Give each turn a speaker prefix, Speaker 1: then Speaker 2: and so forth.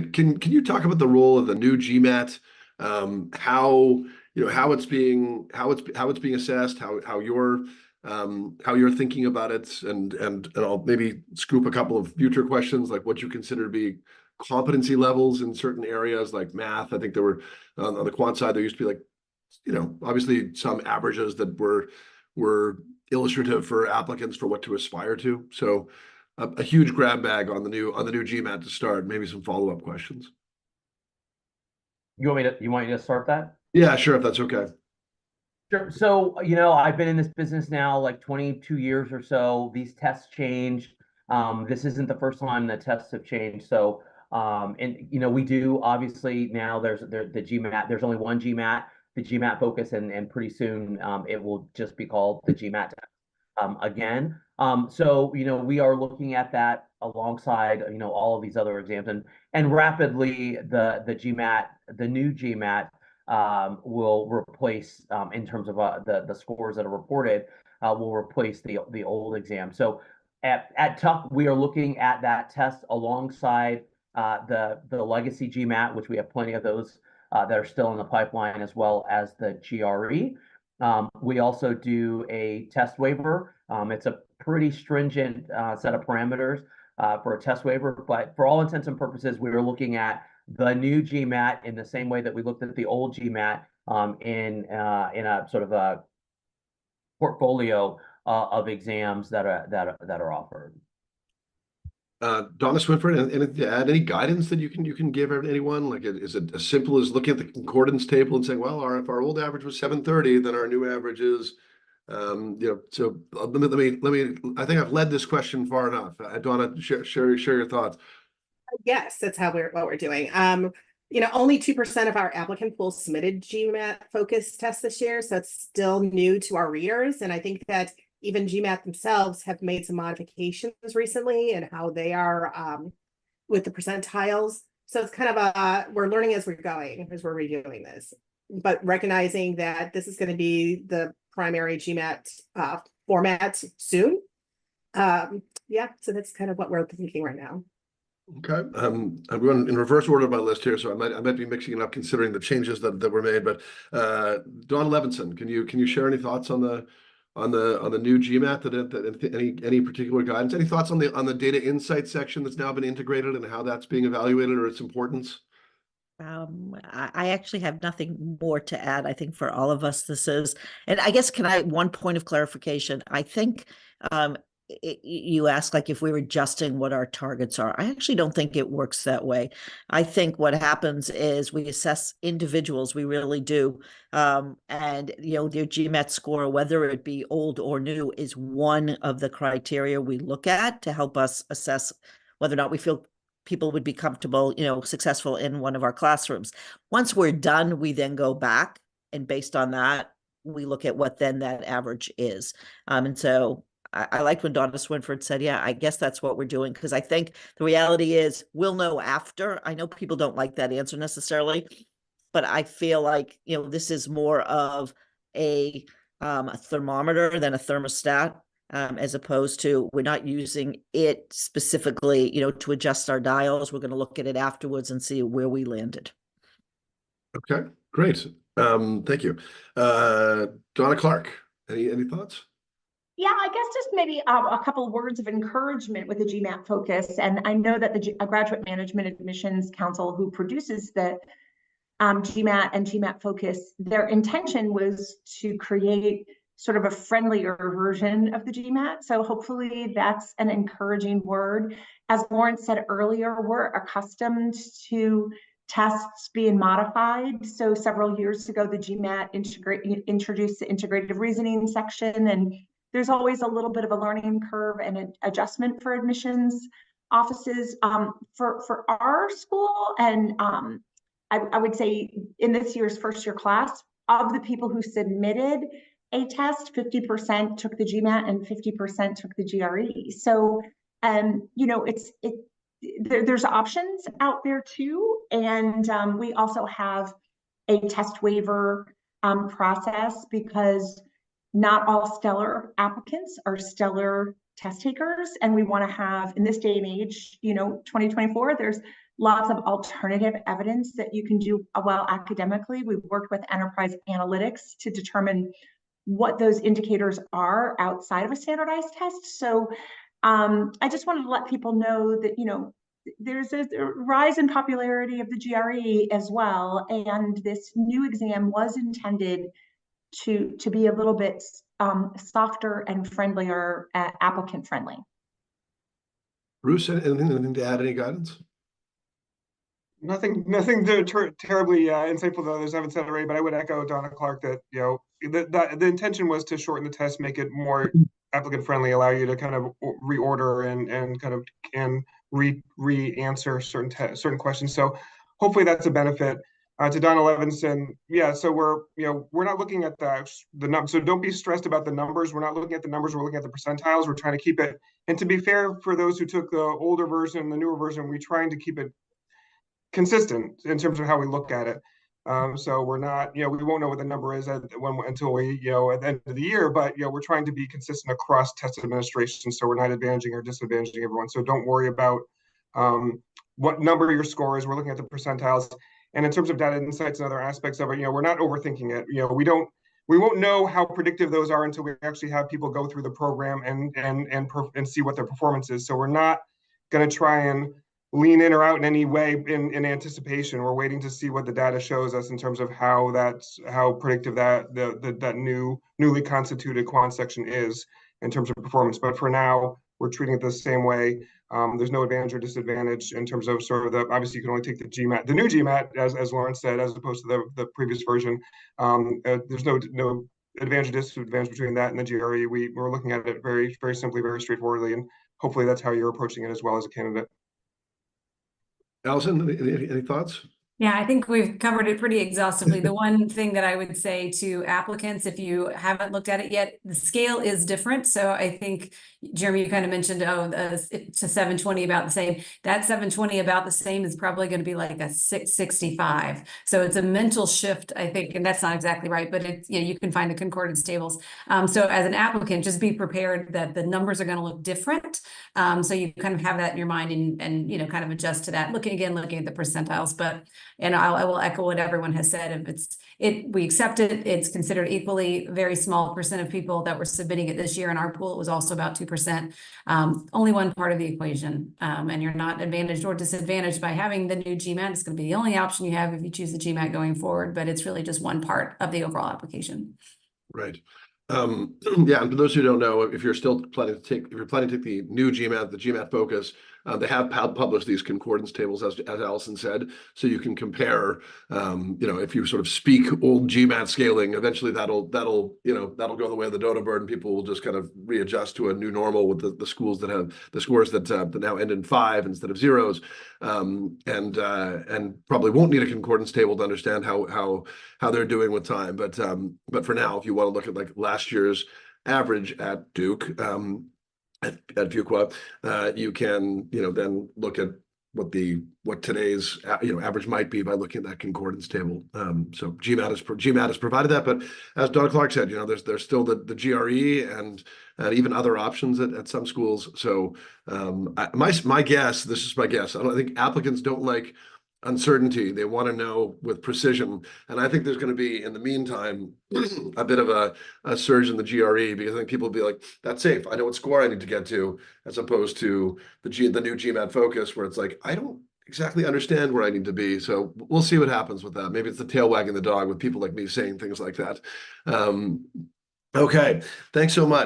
Speaker 1: Can you talk about the role of the new GMAT? How how it's being assessed, how you're thinking about it, and I'll maybe scoop a couple of future questions like what you consider to be competency levels in certain areas like math. I think there were on the quant side there used to be like obviously some averages that were illustrative for applicants for what to aspire to. So a huge grab bag on the new GMAT to start. Maybe some follow-up questions.
Speaker 2: You want me to start that?
Speaker 1: Yeah, sure, if that's okay.
Speaker 2: Sure. So, I've been in this business now like 22 years or so. These tests change. This isn't the first time the tests have changed. So, and we do obviously now the GMAT, there's only one GMAT, the GMAT Focus, and pretty soon it will just be called the GMAT test again. So, we are looking at that alongside, all of these other exams, and rapidly the new GMAT will replace, in terms of the scores that are reported, will replace the old exam. So at Tuck, we are looking at that test alongside the legacy GMAT, which we have plenty of those that are still in the pipeline, as well as the GRE. We also do a test waiver. It's a pretty stringent set of parameters for a test waiver, but for all intents and purposes, we are looking at the new GMAT in the same way that we looked at the old GMAT in a sort of a portfolio of exams that are offered.
Speaker 1: Donna, Swinford, and add any guidance that you can give anyone? Like, is it as simple as looking at the concordance table and saying, well, if our old average was 730, then our new average is, So let me. I think I've led this question far enough. Donna, share your thoughts.
Speaker 3: Yes, that's what we're doing. Only 2% of our applicant pool submitted GMAT Focus tests this year, so it's still new to our readers. And I think that even GMAT themselves have made some modifications recently in how they are with the percentiles. So it's kind of we're learning as we're going, as we're reviewing this, but recognizing that this is going to be the primary GMAT format soon. Yeah, so that's kind of what we're thinking right now.
Speaker 1: Okay. I'm going in reverse order of my list here, so I might be mixing it up considering the changes that were made. But Donna Levenson, can you share any thoughts on the new GMAT? That any particular guidance? Any thoughts on the data insight section that's now been integrated and how that's being evaluated or its importance?
Speaker 4: I actually have nothing more to add. I think for all of us, this is, and I guess one point of clarification. I think you asked like if we were adjusting what our targets are. I actually don't think it works that way. I think what happens is we assess individuals, we really do. And their GMAT score, whether it be old or new, is one of the criteria we look at to help us assess whether or not we feel people would be comfortable, successful in one of our classrooms. Once we're done, we then go back, and based on that, we look at what then that average is. And so I liked when Donna Swinford said, yeah, I guess that's what we're doing, because I think the reality is we'll know after. I know people don't like that answer necessarily, but I feel like, this is more of a thermometer than a thermostat, as opposed to we're not using it specifically, to adjust our dials. We're going to look at it afterwards and see where we landed.
Speaker 1: Okay, great. Thank you. Donna, Clarke, any thoughts?
Speaker 5: Yeah, I guess just maybe a couple of words of encouragement with the GMAT Focus. And I know that the Graduate Management Admissions Council, who produces the GMAT and GMAT Focus, their intention was to create sort of a friendlier version of the GMAT. So hopefully that's an encouraging word. As Lauren said earlier, we're accustomed to tests being modified. So several years ago, the GMAT introduced the integrative reasoning section, and there's always a little bit of a learning curve and an adjustment for admissions offices. For our school, and I would say in this year's first year class, of the people who submitted a test, 50% took the GMAT and 50% took the GRE. So, there's options out there too. And we also have a test waiver process, because not all stellar applicants are stellar test takers. And we want to have, in this day and age, 2024, there's lots of alternative evidence that you can do well academically. We've worked with enterprise analytics to determine what those indicators are outside of a standardized test. So I just wanted to let people know that, you know, there's a rise in popularity of the GRE as well. And this new exam was intended to be a little bit softer and friendlier, applicant friendly.
Speaker 1: Bruce, anything to add? Any guidance?
Speaker 6: Nothing terribly insightful that others haven't said already, but I would echo Donna Clarke that, you know, the intention was to shorten the test, make it more applicant friendly, allow you to kind of reorder and kind of re-answer certain questions. So hopefully that's a benefit. To Donna Levenson, yeah. So we're not looking at the numbers. So don't be stressed about the numbers. We're not looking at the numbers. We're looking at the percentiles. We're trying to keep it. And to be fair, for those who took the older version, the newer version, we're trying to keep it consistent in terms of how we look at it. So we're not, we won't know what the number is until we, at the end of the year, but, we're trying to be consistent across test administration. So we're not advantaging or disadvantaging everyone. So don't worry about what number your score is. We're looking at the percentiles. And in terms of data insights and other aspects of it, we're not overthinking it. We won't know how predictive those are until we actually have people go through the program and see what their performance is. So we're not going to try and lean in or out in any way in anticipation. We're waiting to see what the data shows us in terms of how predictive that newly constituted quant section is in terms of performance. But for now, we're treating it the same way. There's no advantage or disadvantage in terms of sort of obviously you can only take the new GMAT, as Lawrence said, as opposed to the previous version. There's no advantage or disadvantage between that and the GRE. We're looking at it very, very simply, very straightforwardly, and hopefully that's how you're approaching it as well as a candidate.
Speaker 1: Allison, any thoughts?
Speaker 7: Yeah, I think we've covered it pretty exhaustively. The one thing that I would say to applicants, if you haven't looked at it yet, the scale is different. So I think, Jeremy, you kind of mentioned, it's a 720 about the same. That 720 about the same is probably going to be like a 665. So it's a mental shift, I think, and that's not exactly right, but it's, you can find the concordance tables. So as an applicant, just be prepared that the numbers are going to look different. So you kind of have that in your mind and kind of adjust to that. Looking at the percentiles, and I will echo what everyone has said. If we accept it, it's considered equally. Very small percent of people that were submitting it this year in our pool, it was also about 2%. Only one part of the equation, and you're not advantaged or disadvantaged by having the new GMAT. It's going to be the only option you have if you choose the GMAT going forward, but it's really just one part of the overall application.
Speaker 1: Right. Yeah, and for those who don't know, if you're planning to take the new GMAT, the GMAT Focus, they have published these concordance tables, as Allison said, so you can compare. If you sort of speak old GMAT scaling, eventually that'll go the way of the Dawna bird, and people will just kind of readjust to a new normal with the schools that have the scores that now end in 5 instead of 0s, and probably won't need a concordance table to understand how they're doing with time. But for now, if you want to look at like last year's average at Duke, at Fuqua, you can then look at what today's average might be by looking at that concordance table. So GMAT has provided that, but as Donna Clarke said, there's still the GRE and even other options at some schools. So my guess, this is my guess, I think applicants don't like uncertainty. They want to know with precision, and I think there's going to be, in the meantime, a bit of a surge in the GRE, because I think people will be like, that's safe, I know what score I need to get to, as opposed to the new GMAT Focus, where it's like, I don't exactly understand where I need to be. So we'll see what happens with that. Maybe it's the tail wagging the dog with people like me saying things like that. Okay, thanks so much.